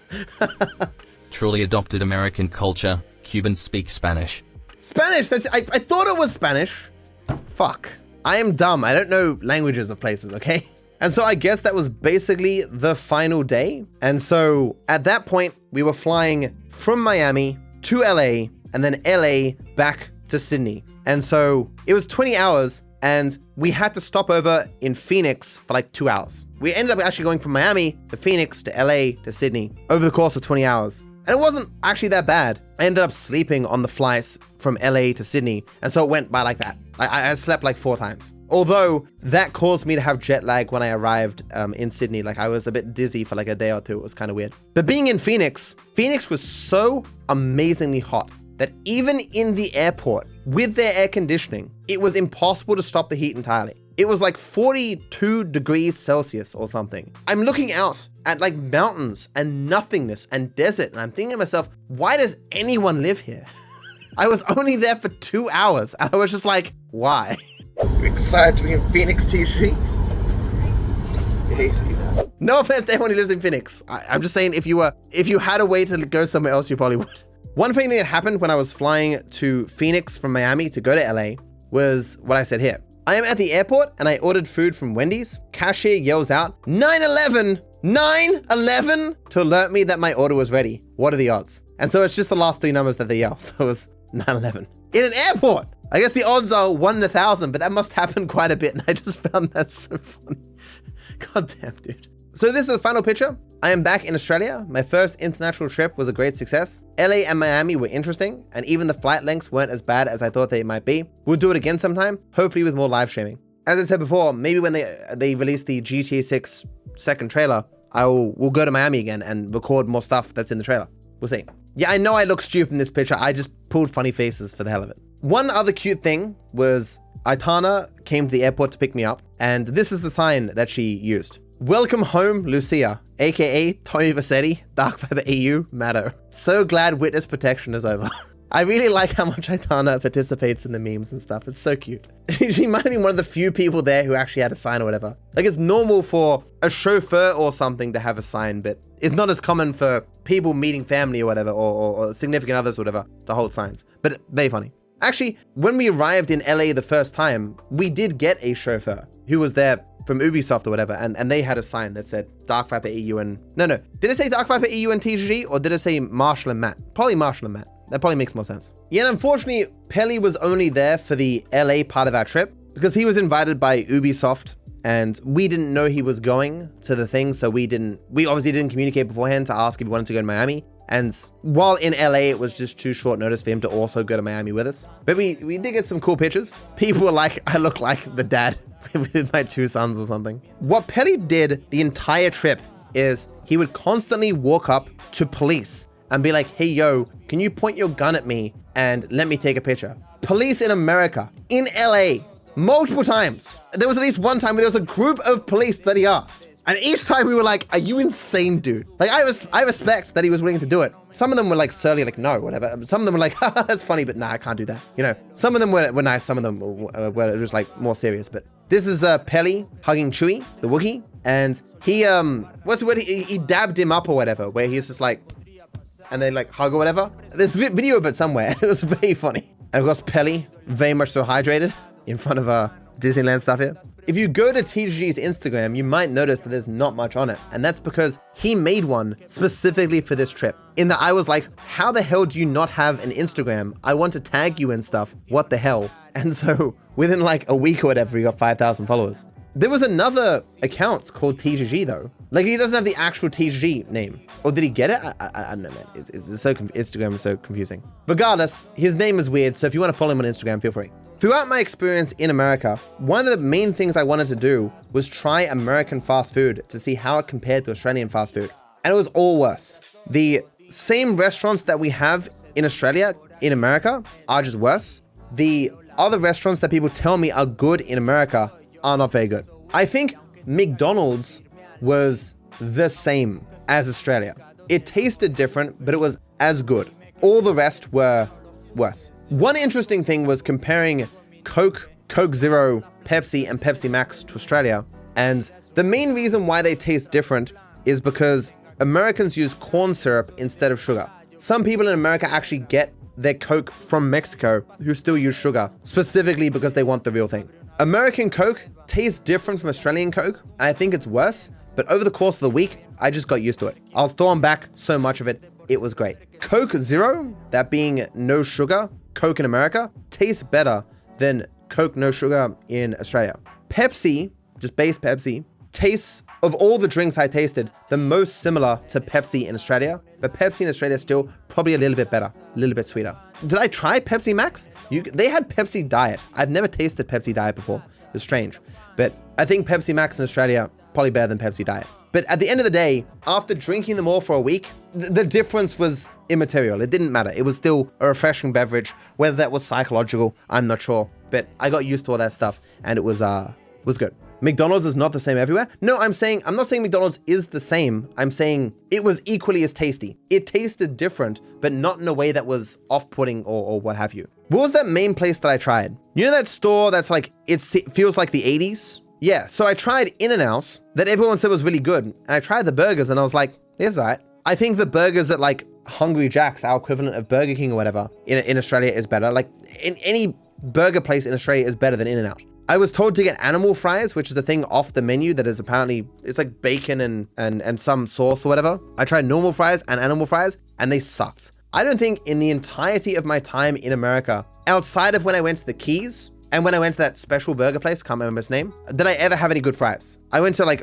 Truly adopted American culture. Cubans speak Spanish. Spanish? I thought it was Spanish. Fuck. I am dumb. I don't know languages of places, okay? And so I guess that was basically the final day. And so at that point, we were flying from Miami to LA, and then LA back to Sydney. And so it was 20 hours, and we had to stop over in Phoenix for like 2 hours. We ended up actually going from Miami to Phoenix to LA to Sydney over the course of 20 hours. And it wasn't actually that bad. I ended up sleeping on the flights from LA to Sydney. And so it went by like that. I slept like 4 times. Although that caused me to have jet lag when I arrived in Sydney. Like I was a bit dizzy for like a day or two. It was kind of weird. But being in Phoenix was so amazingly hot that even in the airport with their air conditioning, it was impossible to stop the heat entirely. It was like 42 degrees Celsius or something. I'm looking out at like mountains and nothingness and desert, and I'm thinking to myself, why does anyone live here? I was only there for 2 hours, and I was just like, why? You excited to be in Phoenix, TG? No offense to anyone who lives in Phoenix. I'm just saying, if you had a way to go somewhere else, you probably would. One funny thing that happened when I was flying to Phoenix from Miami to go to LA was what I said here. I am at the airport and I ordered food from Wendy's. Cashier yells out, 9/11, 9/11 to alert me that my order was ready. What are the odds? And so it's just the last 3 numbers that they yell. So it was 9/11 in an airport. I guess the odds are 1 in 1,000, but that must happen quite a bit. And I just found that so funny. God damn, dude. So this is the final picture. I am back in Australia. My first international trip was a great success. LA and Miami were interesting, and even the flight lengths weren't as bad as I thought they might be. We'll do it again sometime, hopefully with more live streaming. As I said before, maybe when they release the GTA 6 second trailer, we'll go to Miami again and record more stuff that's in the trailer. We'll see. Yeah, I know I look stupid in this picture. I just pulled funny faces for the hell of it. One other cute thing was Aitana came to the airport to pick me up, and this is the sign that she used. Welcome home, Lucia, aka Tommy Vercetti, DarkViperAU, Matto. So glad witness protection is over. I really like how much Aitana participates in the memes and stuff. It's so cute. She might have been one of the few people there who actually had a sign or whatever. Like, it's normal for a chauffeur or something to have a sign, but it's not as common for people meeting family or whatever, or significant others or whatever, to hold signs. But very funny. Actually, when we arrived in LA the first time, we did get a chauffeur who was there from Ubisoft or whatever, and they had a sign that said DarkViperAU and... No. Did it say DarkViperAU and TGG, or did it say Marshall and Matt? Probably Marshall and Matt. That probably makes more sense. Yeah, and unfortunately, Pelly was only there for the LA part of our trip because he was invited by Ubisoft and we didn't know he was going to the thing, so we obviously didn't communicate beforehand to ask if he wanted to go to Miami. And while in LA, it was just too short notice for him to also go to Miami with us. But we did get some cool pictures. People were like, I look like the dad with my 2 sons or something. What Pelly did the entire trip is he would constantly walk up to police and be like, hey, yo, can you point your gun at me and let me take a picture? Police in America, in LA, multiple times. There was at least one time where there was a group of police that he asked. And each time we were like, are you insane, dude? Like, I respect that he was willing to do it. Some of them were like surly, like, no, whatever. Some of them were like, haha, that's funny, but nah, I can't do that. You know, some of them were nice. Some of them were just like more serious. But this is Pelly hugging Chewie, the Wookiee. And he, what's the word? He dabbed him up or whatever, where he's just like, and they like hug or whatever. There's a video of it somewhere. It was very funny. And of course, Pelly, very much so hydrated in front of Disneyland stuff here. If you go to TGG's Instagram, you might notice that there's not much on it. And that's because he made one specifically for this trip. In that I was like, how the hell do you not have an Instagram? I want to tag you and stuff. What the hell? And so within like a week or whatever, he got 5,000 followers. There was another account called TGG though. Like he doesn't have the actual TGG name. Or did he get it? I don't know, man. Instagram is so confusing. Regardless, his name is weird. So if you want to follow him on Instagram, feel free. Throughout my experience in America, one of the main things I wanted to do was try American fast food to see how it compared to Australian fast food. And it was all worse. The same restaurants that we have in Australia, in America, are just worse. The other restaurants that people tell me are good in America are not very good. I think McDonald's was the same as Australia. It tasted different, but it was as good. All the rest were worse. One interesting thing was comparing Coke, Coke Zero, Pepsi, and Pepsi Max to Australia. And the main reason why they taste different is because Americans use corn syrup instead of sugar. Some people in America actually get their Coke from Mexico who still use sugar, specifically because they want the real thing. American Coke tastes different from Australian Coke, and I think it's worse. But over the course of the week, I just got used to it. I was throwing back so much of it. It was great. Coke Zero, that being no sugar, Coke in America, tastes better than Coke no sugar in Australia. Pepsi, just base Pepsi, tastes, of all the drinks I tasted, the most similar to Pepsi in Australia, but Pepsi in Australia is still probably a little bit better, a little bit sweeter. Did I try Pepsi Max? They had Pepsi Diet. I've never tasted Pepsi Diet before. It's strange, but I think Pepsi Max in Australia, probably better than Pepsi Diet. But at the end of the day, after drinking them all for a week, the difference was immaterial. It didn't matter. It was still a refreshing beverage. Whether that was psychological, I'm not sure. But I got used to all that stuff and it was good. McDonald's is not the same everywhere. No, I'm not saying McDonald's is the same. I'm saying it was equally as tasty. It tasted different, but not in a way that was off-putting or what have you. What was that main place that I tried? You know that store that's like, it feels like the 80s? Yeah, so I tried In-N-Out that everyone said was really good. And I tried the burgers and I was like, it's all right. I think the burgers at like Hungry Jack's, our equivalent of Burger King or whatever, in Australia is better. Like in any burger place in Australia is better than In-N-Out. I was told to get animal fries, which is a thing off the menu that is apparently, it's like bacon and some sauce or whatever. I tried normal fries and animal fries and they sucked. I don't think in the entirety of my time in America, outside of when I went to the Keys, and when I went to that special burger place, can't remember its name, did I ever have any good fries? I went to like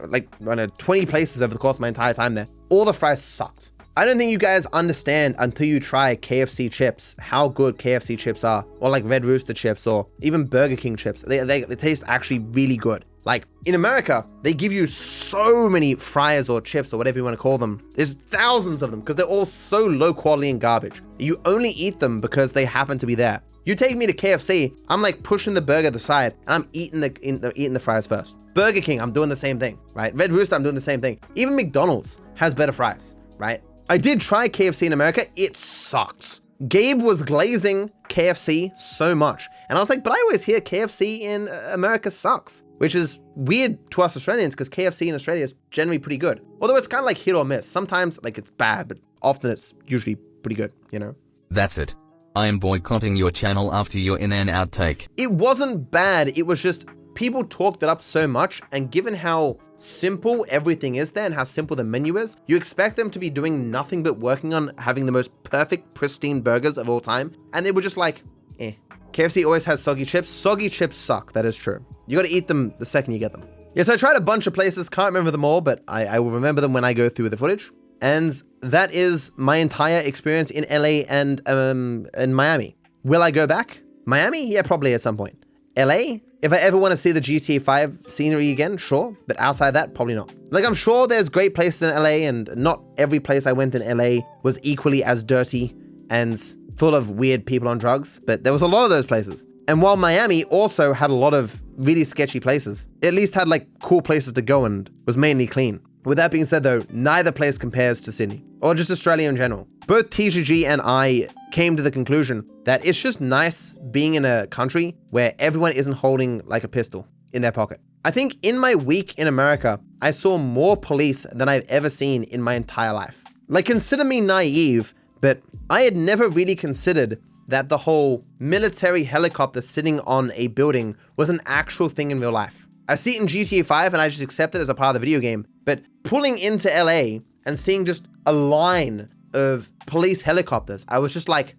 20 places over the course of my entire time there. All the fries sucked. I don't think you guys understand until you try KFC chips, how good KFC chips are, or like Red Rooster chips, or even Burger King chips. They taste actually really good. Like in America, they give you so many fries or chips or whatever you want to call them. There's thousands of them because they're all so low quality and garbage. You only eat them because they happen to be there. You take me to KFC, I'm like pushing the burger to the side and I'm eating the fries first. Burger King, I'm doing the same thing, right? Red Rooster, I'm doing the same thing. Even McDonald's has better fries, right? I did try KFC in America, it sucks. Gabe was glazing KFC so much. And I was like, but I always hear KFC in America sucks, which is weird to us Australians because KFC in Australia is generally pretty good. Although it's kind of like hit or miss. Sometimes like it's bad, but often it's usually pretty good, you know? That's it. I am boycotting your channel after your In-N-Out take. It wasn't bad. It was just people talked it up so much. And given how simple everything is there and how simple the menu is, you expect them to be doing nothing but working on having the most perfect, pristine burgers of all time. And they were just like, eh. KFC always has soggy chips. Soggy chips suck. That is true. You got to eat them the second you get them. Yes, I tried a bunch of places, can't remember them all, but I will remember them when I go through the footage. And that is my entire experience in LA and Miami. Will I go back? Miami? Yeah, probably at some point. LA? If I ever want to see the GTA 5 scenery again, sure. But outside that, probably not. Like, I'm sure there's great places in LA, and not every place I went in LA was equally as dirty and full of weird people on drugs, but there was a lot of those places. And while Miami also had a lot of really sketchy places, it at least had like cool places to go and was mainly clean. With that being said though, neither place compares to Sydney, or just Australia in general. Both TGG and I came to the conclusion that it's just nice being in a country where everyone isn't holding like a pistol in their pocket. I think in my week in America, I saw more police than I've ever seen in my entire life. Like, consider me naive, but I had never really considered that the whole military helicopter sitting on a building was an actual thing in real life. I see it in GTA 5 and I just accept it as a part of the video game, but pulling into LA and seeing just a line of police helicopters, I was just like,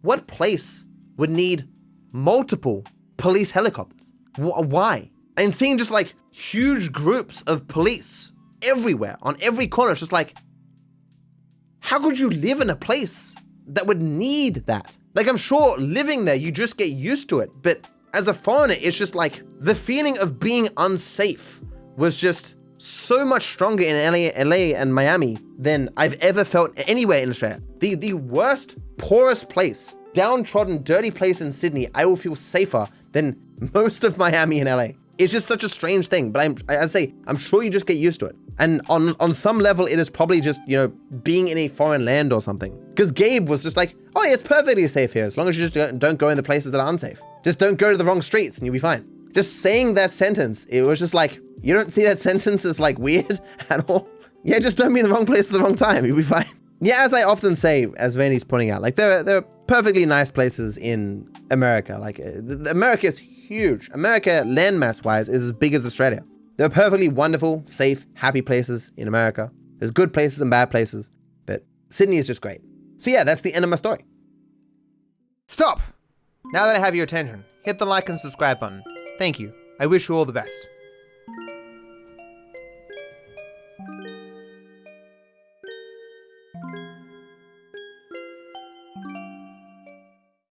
what place would need multiple police helicopters? Why? And seeing just like huge groups of police everywhere on every corner, it's just like, how could you live in a place that would need that? Like, I'm sure living there, you just get used to it. But as a foreigner, it's just like the feeling of being unsafe was just so much stronger in LA and Miami than I've ever felt anywhere in Australia. The worst, poorest place, downtrodden, dirty place in Sydney, I will feel safer than most of Miami and LA. It's just such a strange thing, but I'm sure you just get used to it. And on some level, it is probably just, you know, being in a foreign land or something. Because Gabe was just like, oh yeah, it's perfectly safe here, as long as you just don't go in the places that are unsafe. Just don't go to the wrong streets and you'll be fine. Just saying that sentence, it was just like, you don't see that sentence as like weird at all? Yeah, just don't be in the wrong place at the wrong time, you'll be fine. Yeah, as I often say, as Vanny's pointing out, like there are perfectly nice places in America. Like America is huge. America, landmass wise, is as big as Australia. There are perfectly wonderful, safe, happy places in America. There's good places and bad places, but Sydney is just great. So yeah, that's the end of my story. Stop! Now that I have your attention, hit the like and subscribe button. Thank you. I wish you all the best.